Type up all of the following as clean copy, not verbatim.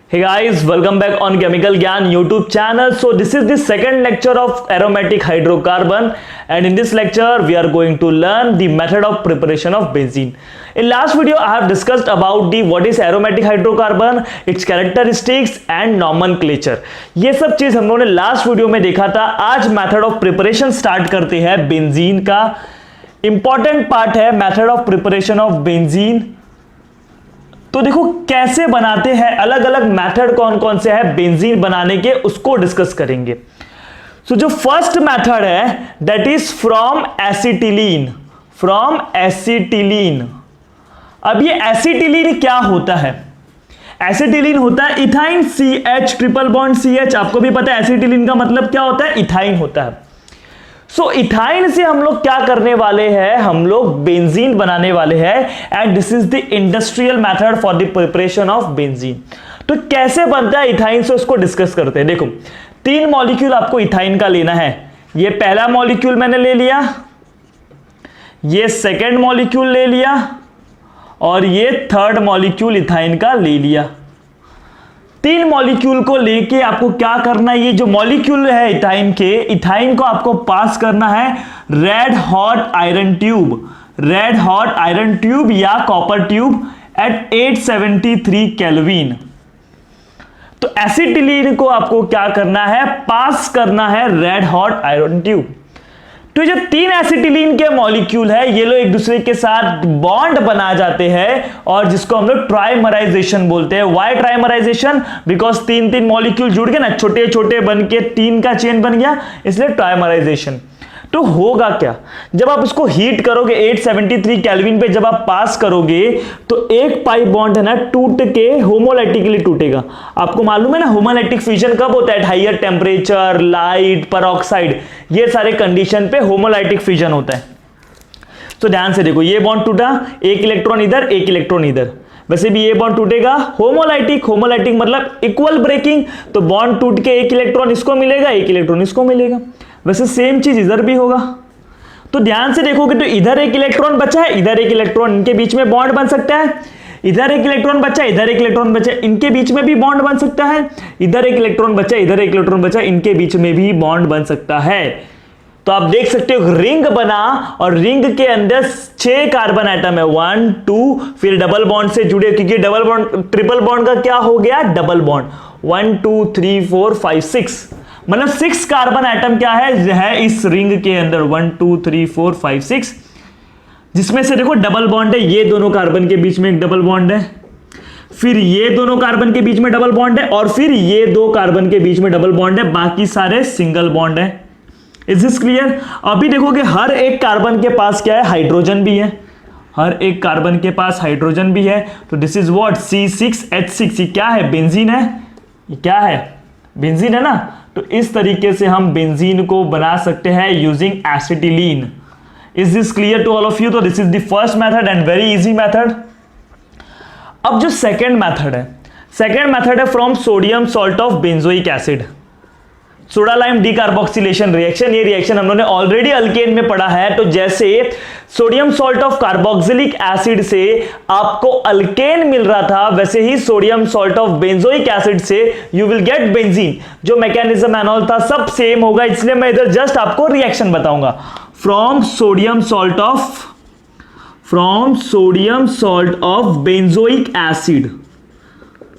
Hey guys, welcome back on Chemical Gyan YouTube channel. So this is the second lecture of aromatic hydrocarbon, and in this lecture we are going to learn the method of preparation of benzene. In last video I have discussed about the what is aromatic hydrocarbon, its characteristics and nomenclature. ये सब चीज हम लोगों ने last video में देखा था. आज मेथड ऑफ प्रिपरेशन स्टार्ट करते हैं बेंजीन का. इंपॉर्टेंट पार्ट है method of preparation of benzene. तो देखो कैसे बनाते हैं, अलग अलग मेथड कौन कौन से है बेंजीन बनाने के, उसको डिस्कस करेंगे. सो जो फर्स्ट मेथड है that is from acetylene. From acetylene. अब ये एसिटिलीन क्या होता है? एसिटिलीन होता है ethyne CH triple bond CH. आपको भी पता है एसिटिलीन का मतलब क्या होता है, इथाइन होता है. सो इथाइन से हम लोग क्या करने वाले हैं, हम लोग बेंजीन बनाने वाले हैं. And this is the industrial method for the preparation of benzene. तो कैसे बनता है इथाइन से, उसको डिस्कस करते हैं. देखो 3 मॉलिक्यूल आपको इथाइन का लेना है. ये पहला मॉलिक्यूल मैंने ले लिया, ये सेकेंड मॉलिक्यूल ले लिया और ये थर्ड मॉलिक्यूल इथाइन का ले लिया. 3 मॉलिक्यूल को लेके आपको क्या करना है, ये जो मॉलिक्यूल है इथाइन के, इथाइन को आपको पास करना है red hot iron tube. Red hot iron tube या कॉपर ट्यूब एट 873 केल्विन. तो एसिटिलीन को आपको क्या करना है, पास करना है रेड हॉट आयरन ट्यूब. तो जो 3 एसिटिलीन के मॉलिक्यूल है ये लोग एक दूसरे के साथ बॉन्ड बना जाते हैं और जिसको हम लोग ट्राइमराइजेशन बोलते हैं. Why trimerisation? बिकॉज 3 मॉलिक्यूल जुड़ गए ना, छोटे छोटे बन के 3 का चेन बन गया, इसलिए ट्राइमराइजेशन. तो होगा क्या, जब आप इसको हीट करोगे 873 केल्विन पे, जब आप पास करोगे तो एक पाई बॉन्ड है ना टूट के होमोलाइटिकली टूटेगा. आपको मालूम है ना होमोलाइटिक फ्यूजन कब होता है, हायर टेम्परेचर, लाइट, पेरोक्साइड, ये सारे कंडीशन पे होमोलाइटिक फ्यूजन होता है. तो ध्यान से देखो, ये बॉन्ड टूटा, एक इलेक्ट्रॉन इधर एक इलेक्ट्रॉन इधर, वैसे भी ये बॉन्ड टूटेगा होमोलाइटिक. होमोलाइटिक मतलब इक्वल ब्रेकिंग. तो बॉन्ड टूट के एक इलेक्ट्रॉन इसको मिलेगा, एक इलेक्ट्रॉन इसको मिलेगा. वैसे सेम चीज इधर भी होगा. तो ध्यान से देखोगे तो इधर एक इलेक्ट्रॉन बचा है, इधर एक इलेक्ट्रॉन, इनके बीच में बॉन्ड बन सकता है. इधर एक इलेक्ट्रॉन बचा, इधर एक इलेक्ट्रॉन बचा, इनके बीच में भी बॉन्ड बन सकता है. इधर एक इलेक्ट्रॉन बचा, इधर एक इलेक्ट्रॉन बचा, इनके बीच में भी बॉन्ड बन सकता है. तो आप देख सकते हो रिंग बना और रिंग के अंदर 6 कार्बन एटम है, 1 2, फिर डबल बॉन्ड से जुड़े, क्योंकि डबल बॉन्ड ट्रिपल बॉन्ड का क्या हो गया, डबल बॉन्ड. 1 2 3 4 5 6, मतलब 6 कार्बन एटम क्या है इस रिंग के अंदर. 1 2 3 4 5 6, जिसमें से देखो डबल बॉन्ड है, ये दोनों कार्बन के बीच में एक डबल बॉन्ड है, फिर ये दोनों कार्बन के बीच में डबल बॉन्ड है, और फिर ये 2 कार्बन के बीच में डबल बॉन्ड है, बाकी सारे सिंगल बॉन्ड है. Is this clear? अभी देखोगे हर एक कार्बन के पास क्या है, हाइड्रोजन भी है. हर एक कार्बन के पास हाइड्रोजन भी है. तो दिस इज व्हाट, C6H6. ये क्या है, बेंजीन है. ये क्या है, बेंजीन है ना. तो इस तरीके से हम बेंजीन को बना सकते हैं using acetylene. Is this clear to all of you? तो this is the first method and very easy method. अब जो सेकेंड मेथड है, सेकेंड मेथड है from sodium salt of benzoic acid. Soda lime decarboxylation reaction. ये reaction हम लोगों ने already alkane में पढ़ा है. तो जैसे sodium salt of carboxylic acid से आपको अल्केन मिल रहा था, वैसे ही sodium salt of benzoic acid से यू विल गेट बेंजीन. जो मैकेनिज्म एनॉल था सब सेम होगा, इसलिए मैं इधर जस्ट आपको रिएक्शन बताऊंगा. From sodium salt of benzoic acid.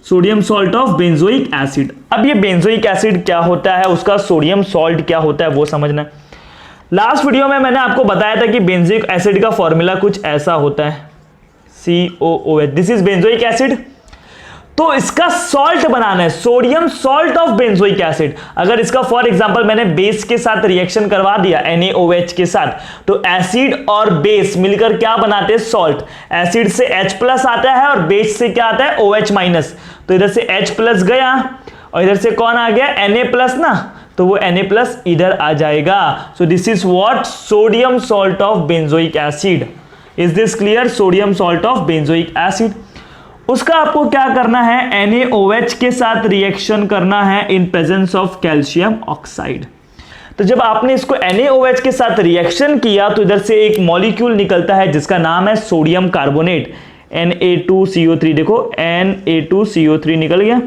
Sodium salt of benzoic acid. अब ये बेंजोइक एसिड क्या होता है, उसका सोडियम सॉल्ट क्या होता है वो समझना है. लास्ट वीडियो में मैंने आपको बताया था कि बेंजोइक एसिड का फॉर्मूला कुछ ऐसा होता है, COOH. This is benzoic acid. तो इसका सॉल्ट बनाना है, sodium salt of benzoic acid. अगर इसका फॉर एग्जांपल मैंने बेस के साथ रिएक्शन करवा दिया NaOH के साथ, तो एसिड और बेस मिलकर क्या बनाते हैं, सॉल्ट. एसिड से H+ आता है और बेस से क्या आता है, OH-. तो इधर से H+ गया और इधर से कौन आ गया, Na+ ना, तो वो Na+ इधर आ जाएगा. So this is what, sodium salt of benzoic acid. Is this clear? Sodium salt of benzoic acid. उसका आपको क्या करना है, NaOH के साथ रिएक्शन करना है in presence of calcium oxide. तो जब आपने इसको NaOH के साथ रिएक्शन किया तो इधर से एक मॉलिक्यूल निकलता है जिसका नाम है सोडियम कार्बोनेट. Na2CO3. देखो Na2CO3 निकल गया.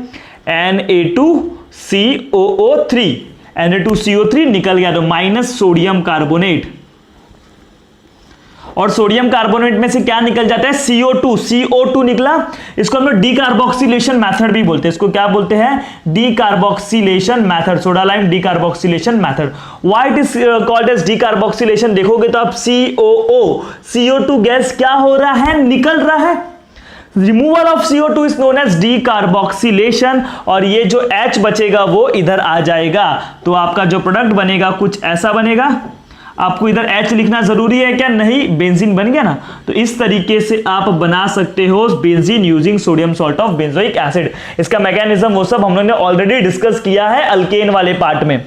Na2COO3, Na2CO3 निकल गया तो माइनस सोडियम कार्बोनेट, और सोडियम कार्बोनेट में से क्या निकल जाता है? CO2 निकला। इसको हम लोग डीकार्बोक्सिलेशन मेथड भी बोलते हैं। इसको क्या बोलते हैं? Decarboxylation method, soda lime decarboxylation method. Why it is called as decarboxylation? देखोगे तो आप CO2 गैस क्या हो रहा है? निकल रहा है। Removal of CO2 is known as decarboxylation, और ये जो H बचेगा वो इधर आ जाएगा, तो आपका जो प्रोडक्ट बनेगा कुछ ऐसा बनेगा। आपको इधर H लिखना जरूरी है क्या? नहीं, बेंजीन बन गया ना। तो इस तरीके से आप बना सकते हो benzene using sodium salt of benzoic acid. इसका मैकेनिज्म वो सब हम लोगों ने ऑलरेडी डिस्कस किया है अल्केन वाले पार्ट में।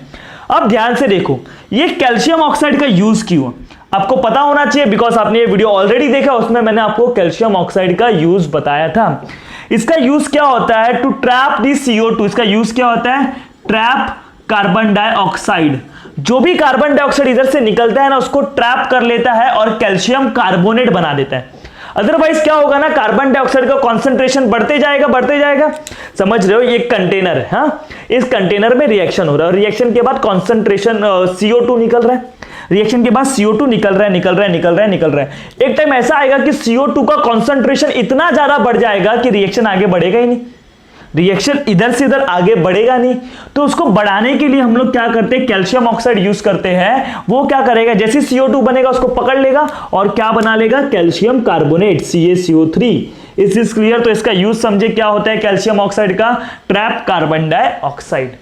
अब ध्यान से देखो, ये कैल्शियम ऑक्साइड का यूज क्यों? आपको पता होना चाहिए, बिकॉज आपने ये वीडियो ऑलरेडी देखा, उसमें मैंने आपको कैल्शियम ऑक्साइड का यूज बताया था। इसका यूज क्या होता है? To trap the CO2। इसका यूज क्या होता है? Trap carbon dioxide. जो भी कार्बन डाइऑक्साइड इधर से निकलता है ना, उसको ट्रैप कर लेता है और कैल्शियम कार्बोनेट बना देता है। अदरवाइज क्या होगा ना, कार्बन डाइऑक्साइड का कॉन्सेंट्रेशन बढ़ते जाएगा। समझ रहे हो? ये एक कंटेनर है, हाँ, इस कंटेनर में रिएक्शन हो रहा है, और रिएक्शन के बाद कॉन्सेंट्रेशन CO2 निकल रहा है, रिएक्शन के बाद CO2 निकल रहा है। एक टाइम ऐसा आएगा कि CO2 का कॉन्सेंट्रेशन इतना ज्यादा बढ़ जाएगा कि रिएक्शन आगे बढ़ेगा ही नहीं, रिएक्शन इधर से इधर आगे बढ़ेगा नहीं। तो उसको बढ़ाने के लिए हम लोग क्या करते हैं? कैल्शियम ऑक्साइड यूज करते हैं। वो क्या करेगा? जैसे CO2 बनेगा उसको पकड़ लेगा और क्या बना लेगा? Calcium carbonate, CaCO3। Is this clear? तो इसका यूज समझे क्या होता है कैल्शियम ऑक्साइड का? Trap carbon dioxide.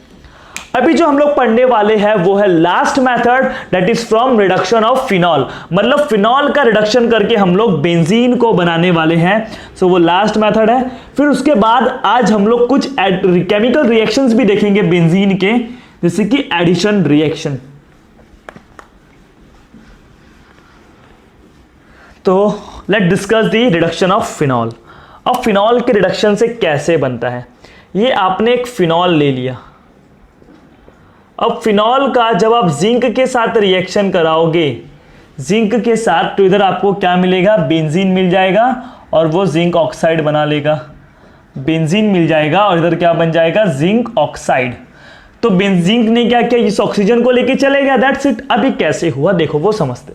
अभी जो हम लोग पढ़ने वाले हैं वो है last method, that is from reduction of phenol. मतलब फिनॉल का रिडक्शन करके हम लोग बेंजीन को बनाने वाले हैं। सो वो लास्ट मेथड है। फिर उसके बाद आज हम लोग कुछ केमिकल रिएक्शंस भी देखेंगे बेंजीन के, जैसे कि एडिशन रिएक्शन। तो let discuss the reduction of phenol. अब फिनॉल के रिडक्शन से कैसे बनता है? ये आपने एक फिनॉल ले लिया। अब फिनॉल का जब आप जिंक के साथ रिएक्शन कराओगे, जिंक के साथ, तो इधर आपको क्या मिलेगा? बेंजीन मिल जाएगा, और वो जिंक ऑक्साइड बना लेगा। बेंजीन मिल जाएगा और इधर क्या बन जाएगा? Zinc oxide. तो जिंक ने क्या किया? इस ऑक्सीजन को लेके चले गया, दैट्स इट। अभी कैसे हुआ देखो, वो समझते।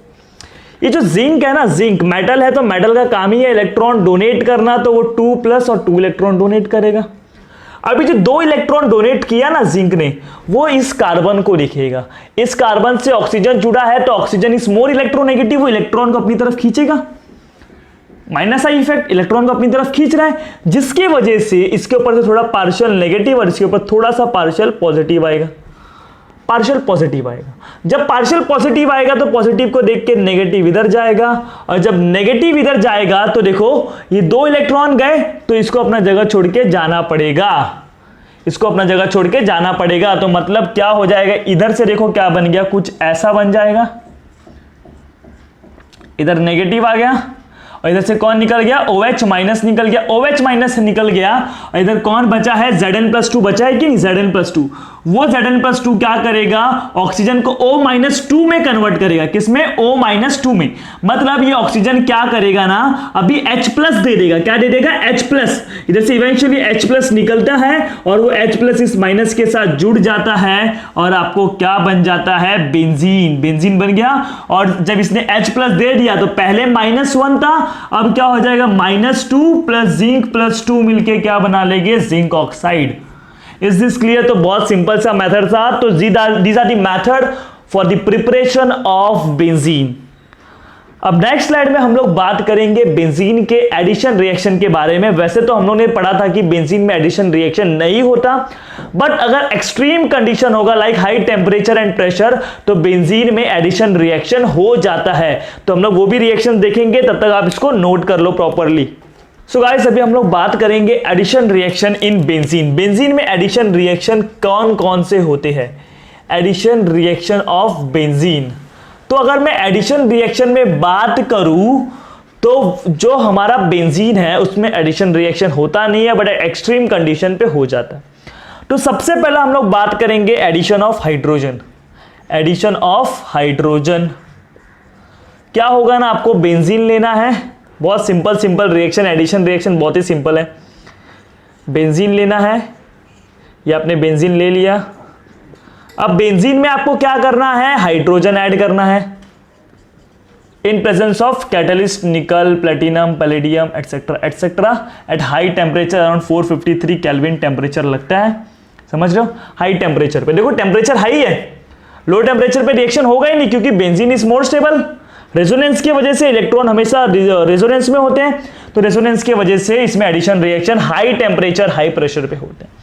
ये जो जिंक है ना, जिंक मेटल है, तो मेटल का काम ही है इलेक्ट्रॉन डोनेट करना, तो वो 2+ और 2 इलेक्ट्रॉन डोनेट करेगा। अभी जो 2 इलेक्ट्रॉन डोनेट किया ना जिंक ने, वो इस कार्बन को लिखेगा। इस कार्बन से ऑक्सीजन जुड़ा है, तो ऑक्सीजन इज मोर इलेक्ट्रोनेगेटिव, वो इलेक्ट्रॉन को अपनी तरफ खींचेगा। माइनस आई इफेक्ट, इलेक्ट्रॉन को अपनी तरफ खींच रहा है, जिसकी वजह से इसके ऊपर से थोड़ा पार्शियल नेगेटिव और इसके ऊपर थोड़ा सा पार्शियल पॉजिटिव आएगा। पार्शियल पॉजिटिव आएगा। जब पार्शियल पॉजिटिव आएगा तो पॉजिटिव को देख के नेगेटिव इधर जाएगा, और जब नेगेटिव इधर जाएगा तो देखो ये 2 इलेक्ट्रॉन गए, तो इसको अपना जगह छोड़ के जाना पड़ेगा। इसको अपना जगह छोड़ के जाना पड़ेगा। तो मतलब क्या हो जाएगा? इधर से देखो क्या बन गया, कुछ ऐसा बन जाएगा। इधर नेगेटिव आ गया, और इधर से कौन निकल गया? OH माइनस निकल गया। OH माइनस निकल गया, और इधर कौन बचा है? Zn+2 बचा है कि नहीं? Zn+2। वो Zn+2 क्या करेगा? ऑक्सीजन को O-2 में कन्वर्ट करेगा। किसमें? O-2 में। मतलब ये ऑक्सीजन क्या करेगा ना, अभी H+ दे देगा। क्या दे देगा? H+। इधर से इवेंचुअली H+ निकलता है, और वो H+ इस माइनस के साथ जुड़ जाता है, और आपको क्या बन जाता है? बेंजीन। बेंजीन बन गया। और जब इसने H+ दे दिया, तो पहले -1 था, अब क्या हो जाएगा? -2 प्लस जिंक प्लस 2 मिलके क्या बना लेंगे? Zinc oxide. Is this clear? तो बहुत सिंपल सा मेथड था। तो these are the method for the preparation of benzene. अब नेक्स्ट स्लाइड में हम लोग बात करेंगे बेंजीन के एडिशन रिएक्शन के बारे में। वैसे तो हम लोगों ने पढ़ा था कि बेंजीन में एडिशन रिएक्शन नहीं होता, बट अगर एक्सट्रीम कंडीशन होगा like high temperature and pressure, तो बेंजीन में एडिशन रिएक्शन हो जाता है। तो हम लोग वो भी रिएक्शन देखेंगे, तब तक आप इसको नोट कर लो प्रॉपरली। सो गाइस, अभी हम लोग बात करेंगे addition reaction in benzene. Benzene में एडिशन रिएक्शन कौन कौन से होते हैं? Addition reaction of benzene. तो अगर मैं एडिशन रिएक्शन में बात करूं, तो जो हमारा बेंजीन है उसमें एडिशन रिएक्शन होता नहीं है, बट एक्सट्रीम कंडीशन पे हो जाता है। तो सबसे पहला हम लोग बात करेंगे addition of hydrogen. Addition of hydrogen क्या होगा ना, आपको बेंजीन लेना है, बहुत सिंपल रिएक्शन, एडिशन रिएक्शन बहुत ही सिंपल है। बेंजीन लेना है, ये आपने बेंजीन ले लिया। अब बेंजीन में आपको क्या करना है, हाइड्रोजन ऐड करना है इन प्रेजेंस ऑफ कैटलिस्ट निकल, platinum, palladium etcetera etcetera at high temperature around 453 kelvin temperature लगता है, समझ रहे हो। हाई टेम्परेचर पे देखो, टेम्परेचर हाई है, लो टेम्परेचर पे रिएक्शन होगा ही नहीं, क्योंकि benzene is more stable. Resonance की वजह से इलेक्ट्रॉन हमेशा रेजोनेंस में होते हैं, तो रेजोनेंस की वजह से इसमें addition reaction high temperature high pressure पे होते हैं।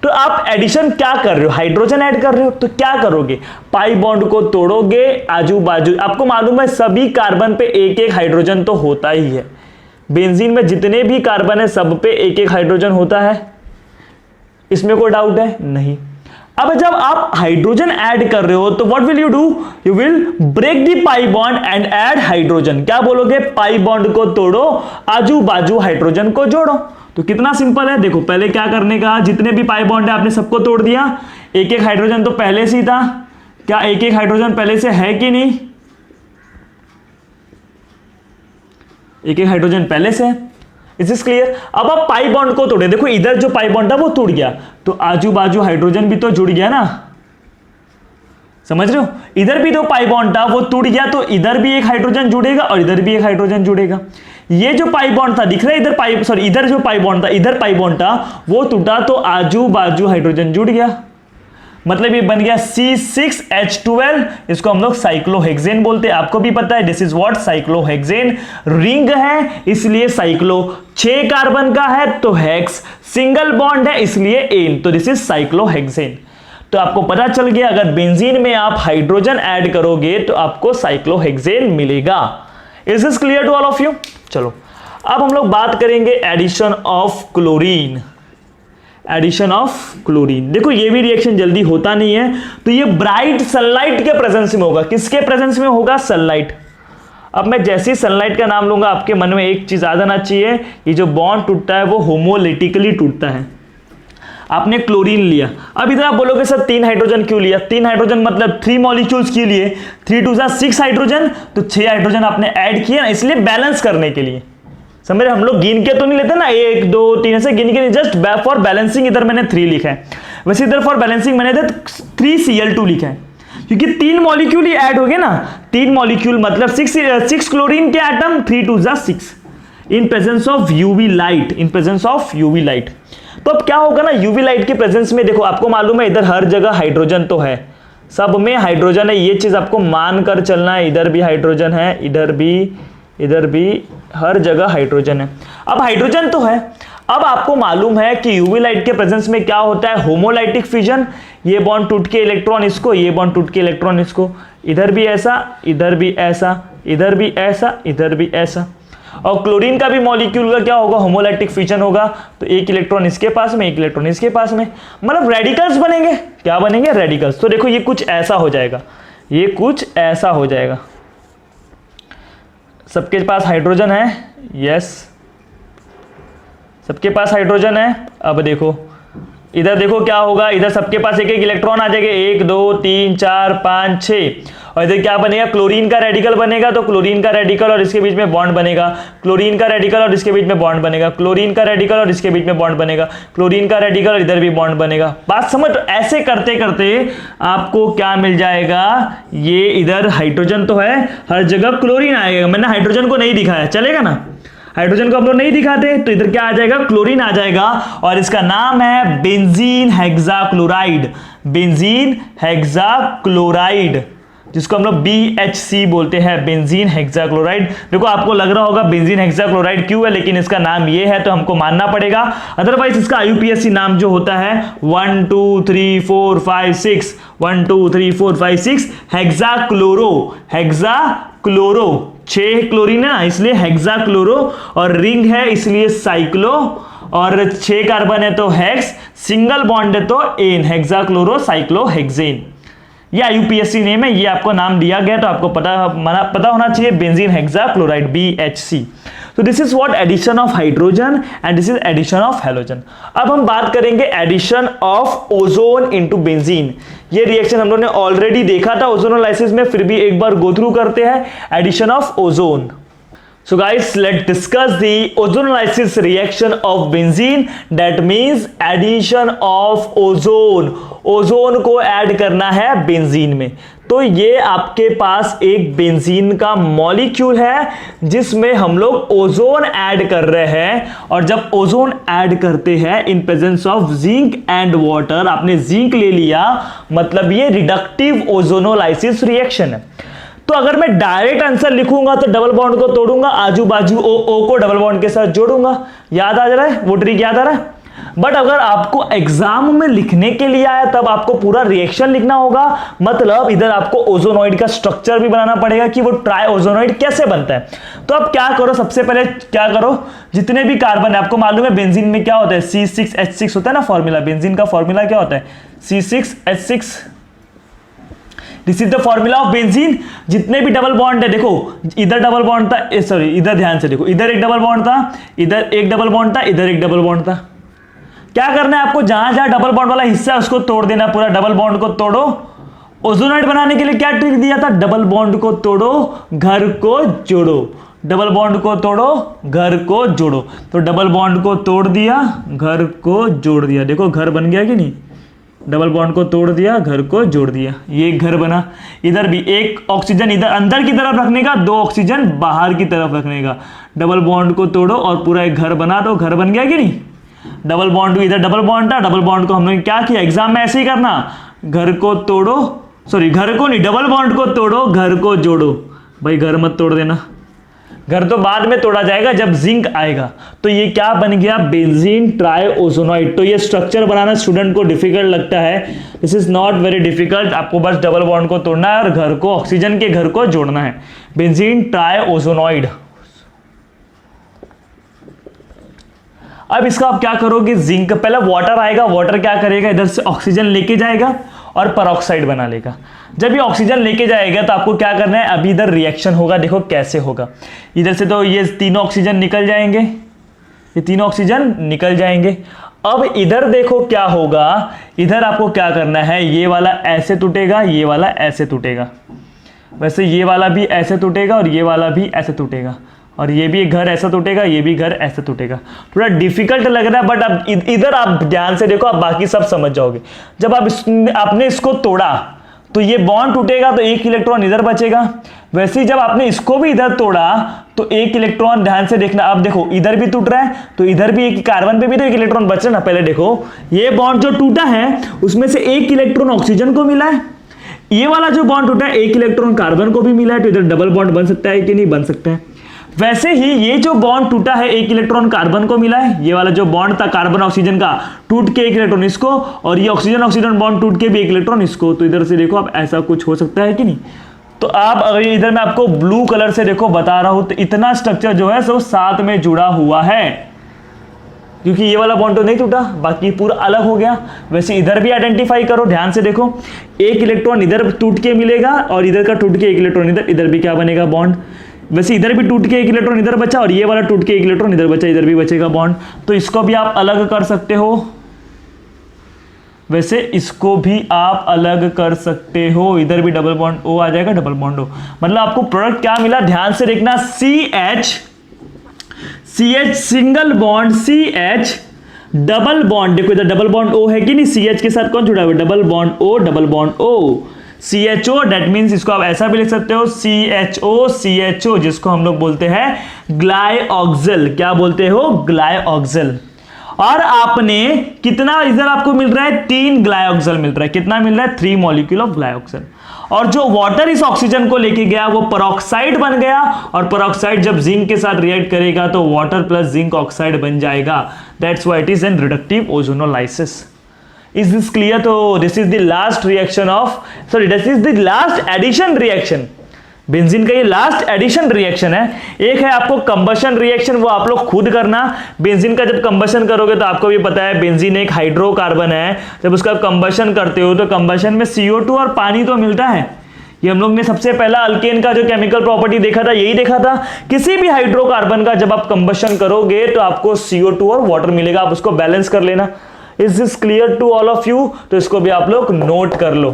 तो आप एडिशन क्या कर रहे हो, हाइड्रोजन ऐड कर रहे हो, तो क्या करोगे, पाई बॉन्ड को तोड़ोगे, आजू बाजू आपको मालूम है सभी कार्बन पे एक एक हाइड्रोजन तो होता ही है। बेंजीन में जितने भी कार्बन है सब पे एक एक हाइड्रोजन होता है, इसमें कोई डाउट है नहीं। अब जब आप हाइड्रोजन ऐड कर रहे हो तो what will you do, you will break the pi bond and add hydrogen. क्या बोलोगे, पाई बॉन्ड को तोड़ो, आजू बाजू हाइड्रोजन को जोड़ो। तो कितना सिंपल है, देखो पहले क्या करने का, जितने भी पाई बॉन्ड है आपने सबको तोड़ दिया, एक एक हाइड्रोजन तो पहले से ही था, क्या एक एक हाइड्रोजन पहले से है कि नहीं, एक एक हाइड्रोजन पहले से है। Is this clear. अब आप पाई बॉन्ड को तोड़े, देखो इधर जो पाई बॉन्ड था वो टूट गया, तो आजू बाजू हाइड्रोजन भी तो जुड़ गया ना, समझ रहे हो। इधर भी तो पाई बॉन्ड था वो टूट गया, तो इधर भी एक हाइड्रोजन जुड़ेगा और इधर भी एक हाइड्रोजन जुड़ेगा। ये जो पाई बॉन्ड था दिख रहा है, इधर जो पाई बॉन्ड था, इधर पाई बॉन्ड था वो टूटा, तो आजू बाजू हाइड्रोजन जुड़ गया, मतलब ये बन गया C6H12। इसको हम लोग साइक्लोहेक्सेन बोलते हैं, आपको भी पता है this is what, cyclohexane. Ring है इसलिए साइक्लो, 6 कार्बन का है तो हेक्स, सिंगल बॉन्ड है इसलिए एन, तो दिस इज साइक्लोहेक्सेन। तो आपको पता चल गया, अगर बेंजीन में आप हाइड्रोजन ऐड करोगे तो आपको साइक्लोहेक्सेन मिलेगा। Is this clear to all of you. चलो अब हम लोग बात करेंगे addition of chlorine. Addition of chlorine, देखो ये भी रिएक्शन जल्दी होता नहीं है, तो ये ब्राइट सनलाइट के प्रेजेंस में होगा। किसके प्रेजेंस में होगा, सनलाइट। अब मैं जैसे ही सनलाइट का नाम लूंगा आपके मन में एक चीज आ जाना चाहिए, ये जो बॉन्ड टूटता है वो होमोलिटिकली टूटता है। आपने क्लोरीन लिया, अब इधर आप बोलोगे सर 3 हाइड्रोजन क्यों लिया, 3 हाइड्रोजन मतलब 3 मॉलिक्यूल्स क्यों लिए, 3 2 6 हाइड्रोजन, तो 6 हाइड्रोजन आपने ऐड किया ना, इसलिए बैलेंस करने के लिए। समझ रहे, हम लोग गिन के तो नहीं लेते ना, 1 2 3 ऐसे गिन के नहीं, जस्ट फॉर बैलेंसिंग इधर मैंने 3 लिखा है, वैसे इधर फॉर बैलेंसिंग मैंने इधर 3Cl2 लिखा है, क्योंकि 3 मॉलिक्यूल ही ऐड हो गए ना, 3 मॉलिक्यूल मतलब 6 क्लोरीन के atom, 3 2 6 in presence of UV light, in presence of UV light. तो अब क्या होगा ना, यूवी लाइट के प्रेजेंस में देखो आपको मालूम है इधर हर जगह हाइड्रोजन तो है, सब में हाइड्रोजन है, ये चीज आपको मानकर चलना है, इधर भी हाइड्रोजन है, इधर भी हर जगह हाइड्रोजन है। अब हाइड्रोजन तो है, अब आपको मालूम है कि यूवी लाइट के प्रेजेंस में क्या होता है, होमोलाइटिक फिजन, ये बॉन्ड टूट के इलेक्ट्रॉन इसको, ये बॉन्ड टूट के इलेक्ट्रॉन इसको, इधर भी ऐसा, इधर भी ऐसा, इधर भी ऐसा, इधर भी ऐसा। और क्लोरीन का भी मॉलिक्यूल का क्या होगा, होमोलाइटिक फिजन होगा, तो एक इलेक्ट्रॉन इसके पास में, एक इलेक्ट्रॉन इसके पास में, मतलब रेडिकल्स बनेंगे। क्या बनेंगे, रेडिकल्स। तो देखो ये कुछ ऐसा हो जाएगा, ये कुछ ऐसा हो जाएगा। सबके पास हाइड्रोजन है, यस सबके पास हाइड्रोजन है। अब देखो इधर देखो क्या होगा, इधर सबके पास एक एक इलेक्ट्रॉन आ जाएगा, 1 2 3 4 5 6, और इधर क्या बनेगा, क्लोरीन का रेडिकल बनेगा, तो क्लोरीन का रेडिकल और इसके बीच में बॉन्ड बनेगा, क्लोरीन का रेडिकल और इसके बीच में बॉन्ड बनेगा, क्लोरीन का रेडिकल और इसके बीच में बॉन्ड बनेगा, क्लोरीन का रेडिकल और इधर भी बॉन्ड बनेगा। बात समझ, ऐसे करते करते आपको क्या मिल जाएगा, ये इधर हाइड्रोजन तो है, हर जगह क्लोरीन आएगा। मैंने हाइड्रोजन को नहीं दिखाया, चलेगा ना, हाइड्रोजन को हम लोग नहीं दिखाते, तो इधर क्या आ जाएगा, क्लोरीन आ जाएगा, और इसका नाम है बेंजीन हेक्साक्लोराइड, बेंजीन हेक्साक्लोराइड, जिसको हम लोग BHC बोलते हैं, बेंजीन हेक्साक्लोराइड। देखो आपको लग रहा होगा बेंजीन हेक्साक्लोराइड क्यों है, लेकिन इसका नाम ये है तो हमको मानना पड़ेगा, अदरवाइज इसका IUPAC नाम जो होता है 1 2 3 4 5 6 1 2 3 4 5 6 हेक्साक्लोरो, हेक्साक्लोरो 6 क्लोरीन है ना, इसलिए हेक्साक्लोरो, और रिंग है इसलिए साइक्लो, और 6 कार्बन है तो हेक्स, सिंगल बॉन्ड है तो एन, हेक्साक्लोरो साइक्लोहेक्सेन। ये IUPAC नेम है, ये आपको नाम दिया गया तो आपको पता होना चाहिए, बेंजीन हेक्साक्लोराइड BHC। तो this is what addition of hydrogen and this is addition of halogen. अब हम बात करेंगे addition of ozone into benzene. ये रिएक्शन हम लोगों ने ऑलरेडी देखा था ओजोनोलाइसिस में, फिर भी एक बार गो थ्रू करते हैं, addition of ozone. So guys, let's discuss the ozonolysis reaction of benzene. That means addition of ozone. Ozone को ऐड करना है बेंजीन में। तो ये आपके पास एक बेंजीन का मॉलिक्यूल है जिसमें हम लोग ओजोन ऐड कर रहे हैं, और जब ओजोन ऐड करते हैं in presence of zinc and water, आपने जिंक ले लिया, मतलब ये रिडक्टिव ओजोनोलाइसिस रिएक्शन है। तो अगर मैं डायरेक्ट आंसर लिखूंगा तो डबल बॉन्ड को तोड़ूंगा, आजू बाजू ओ को डबल बॉन्ड के साथ जोड़ूंगा। याद आ जा रहा है? वो ट्रिक याद आ रहा है? बट अगर आपको एग्जाम में लिखने के लिए आया तब आपको पूरा रिएक्शन लिखना होगा, मतलब इधर आपको ओजोनॉइड का स्ट्रक्चर भी बनाना पड़ेगा कि वो ट्राई ओजोनॉइड कैसे बनता है। तो आप क्या करो, सबसे पहले क्या करो, जितने भी कार्बन है, आपको मालूम है बेंजीन में क्या होता है, C6H6 होता है ना फॉर्मूला। बेंजीन का फॉर्मूला क्या होता है? C6H6। This is the formula of benzene. जितने भी डबल बॉन्ड है, देखो इधर डबल बॉन्ड था, सॉरी इधर ध्यान से देखो, इधर एक डबल बॉन्ड था, इधर एक डबल बॉन्ड था, इधर एक डबल बॉन्ड था। क्या करना है आपको, जहां जहां डबल बॉन्ड वाला हिस्सा है उसको तोड़ देना, पूरा डबल बॉन्ड को तोड़ो। ओजोनॉइड बनाने के लिए क्या ट्रिक दिया था? डबल बॉन्ड को तोड़ो, घर को जोड़ो। डबल बॉन्ड को तोड़ो, घर को जोड़ो। तो डबल बॉन्ड को तोड़ दिया, घर को जोड़ दिया। देखो घर बन गया कि नहीं? डबल बॉन्ड को तोड़ दिया, घर को जोड़ दिया, ये घर बना। इधर भी एक ऑक्सीजन इधर अंदर की तरफ रखने का, दो ऑक्सीजन बाहर की तरफ रखने का। डबल बॉन्ड को तोड़ो और पूरा एक घर बना दो। घर बन गया कि नहीं? डबल बॉन्ड, इधर डबल बॉन्ड था, डबल बॉन्ड को हमने क्या किया, एग्जाम में ऐसे ही करना, घर को तोड़ो, सॉरी घर को नहीं, डबल बॉन्ड को तोड़ो, घर को जोड़ो। भाई घर मत तोड़ देना, घर तो बाद में तोड़ा जाएगा जब जिंक आएगा। तो ये क्या बन गया? बेंजीन ट्राइओजोनॉइड। तो ये स्ट्रक्चर बनाना स्टूडेंट को डिफिकल्ट लगता है, this is not very difficult. आपको बस डबल बॉन्ड को तोड़ना है और घर को, ऑक्सीजन के घर को जोड़ना है। बेंजीन ट्राइओजोनॉइड। अब इसका आप क्या करोगे, जिंक, पहले वाटर आएगा, वाटर क्या करेगा, इधर से ऑक्सीजन लेके जाएगा और पेरोक्साइड बना लेगा। जब ये ऑक्सीजन लेके जाएगा तो आपको क्या करना है, अभी इधर रिएक्शन होगा, देखो कैसे होगा। इधर से तो ये तीनों ऑक्सीजन निकल जाएंगे, ये तीनों ऑक्सीजन निकल जाएंगे। अब इधर देखो क्या होगा, इधर आपको क्या करना है, ये वाला ऐसे टूटेगा, ये वाला ऐसे टूटेगा, वैसे ये वाला भी ऐसे टूटेगा और ये वाला भी ऐसे टूटेगा, और ये भी घर ऐसा टूटेगा, ये भी घर ऐसा टूटेगा। थोड़ा डिफिकल्ट लग रहा है बट अब इधर आप ध्यान से देखो, आप बाकी सब समझ जाओगे। जब आपने इसको तोड़ा तो ये बॉन्ड टूटेगा तो एक इलेक्ट्रॉन इधर बचेगा। वैसे ही जब आपने इसको भी इधर तोड़ा तो एक इलेक्ट्रॉन, ध्यान से देखना, अब देखो इधर भी टूट रहा है तो इधर भी एक, कार्बन पे भी तो एक इलेक्ट्रॉन बच रहा है ना। पहले देखो ये बॉन्ड जो टूटा है उसमें से एक इलेक्ट्रॉन ऑक्सीजन को मिला है, ये वाला जो बॉन्ड टूटा है एक इलेक्ट्रॉन कार्बन को भी मिला है। तो इधर डबल बॉन्ड बन सकता है कि नहीं बन सकता है। वैसे ही ये जो बॉन्ड टूटा है एक इलेक्ट्रॉन कार्बन को मिला है, ये वाला जो बॉन्ड था कार्बन ऑक्सीजन का टूट के एक इलेक्ट्रॉन इसको, और ये ऑक्सीजन ऑक्सीजन बॉन्ड टूट के भी एक इलेक्ट्रॉन इसको। तो इधर से देखो आप ऐसा कुछ हो सकता है कि नहीं। तो आप अगर इधर मैं आपको ब्लू कलर से देखो बता रहा हूं, तो इतना स्ट्रक्चर जो है सब साथ में जुड़ा हुआ है, क्योंकि ये वाला बॉन्ड तो नहीं टूटा, बाकी पूरा अलग हो गया। वैसे इधर भी आइडेंटिफाई करो, ध्यान से देखो, एक इलेक्ट्रॉन इधर टूट के मिलेगा और इधर का टूट के एक इलेक्ट्रॉन इधर, इधर भी क्या बनेगा बॉन्ड। वैसे इधर भी टूट के एक इलेक्ट्रॉन इधर बचा और ये वाला टूट के एक इलेक्ट्रॉन इधर बचा, इधर भी बचेगा बॉन्ड। तो इसको भी आप अलग कर सकते हो, वैसे इसको भी आप अलग कर सकते हो। इधर भी डबल बॉन्ड ओ आ जाएगा, डबल बॉन्ड ओ, मतलब आपको प्रोडक्ट क्या मिला, ध्यान से देखना, CH single bond, CH double bond, देखो इधर डबल बॉन्ड ओ है कि नहीं, CH के साथ कौन जुड़ा हुआ है, double bond O, double bond O, CHO, that means इसको आप ऐसा भी लिख सकते हो CHO, जिसको हम लोग बोलते हैं ग्लाइऑक्सिल। क्या बोलते हो, ग्लाइऑक्सिल। और आपने कितना, इधर आपको मिल रहा है 3 ग्लाइऑक्सिल मिल रहा है, कितना मिल रहा है, 3 मॉलिक्यूल ऑफ ग्लाइऑक्सिल। और जो वाटर इस ऑक्सीजन को लेके गया वो पेरोक्साइड बन गया, और पेरोक्साइड जब जिंक के साथ रिएक्ट करेगा तो वाटर प्लस जिंक ऑक्साइड बन जाएगा। That's why it is an reductive ozonolysis. Is this clear? तो this is the last reaction of, sorry, this is the last addition reaction. Benzene का ये लास्ट एडिशन रिएक्शन है। एक है आपको combustion reaction, वो आप लोग खुद करना। बेंजीन का जब कंबशन करोगे तो आपको भी पता है बेंजीन एक हाइड्रोकार्बन है, जब उसका कंबशन करते हो तो कंबशन में CO2 और पानी तो मिलता है। ये हम लोग ने सबसे पहला अल्केन का जो केमिकल प्रॉपर्टी देखा था यही देखा था, किसी भी हाइड्रोकार्बन का जब आप कंबशन करोगे तो आपको CO2 और वाटर मिलेगा, आप उसको बैलेंस कर लेना। Is this clear to all of you? तो इसको भी आप लोग नोट कर लो।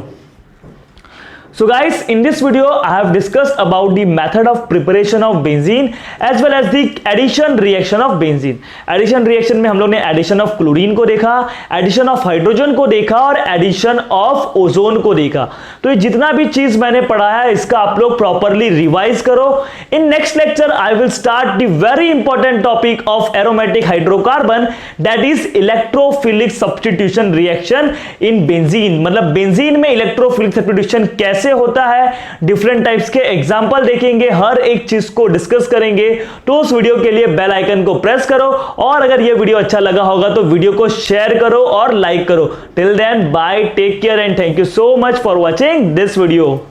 So guys, in this video I have discussed about the method of preparation of benzene as well as the addition reaction of benzene. Addition reaction में हम लोग ने addition of chlorine को देखा, addition of hydrogen को देखा और addition of ozone को देखा. तो ये जितना भी चीज मैंने पढ़ाया है इसका आप लोग properly revise करो. In next lecture I will start the very important topic of aromatic hydrocarbon, that is electrophilic substitution reaction in benzene. मतलब बेंजीन में electrophilic substitution कैसे होता है, डिफरेंट टाइप्स के एग्जांपल देखेंगे, हर एक चीज को डिस्कस करेंगे. तो उस वीडियो के लिए बेल आइकन को प्रेस करो और अगर ये वीडियो अच्छा लगा होगा तो वीडियो को शेयर करो और लाइक करो. Till then bye, take care and thank you so much for watching this video.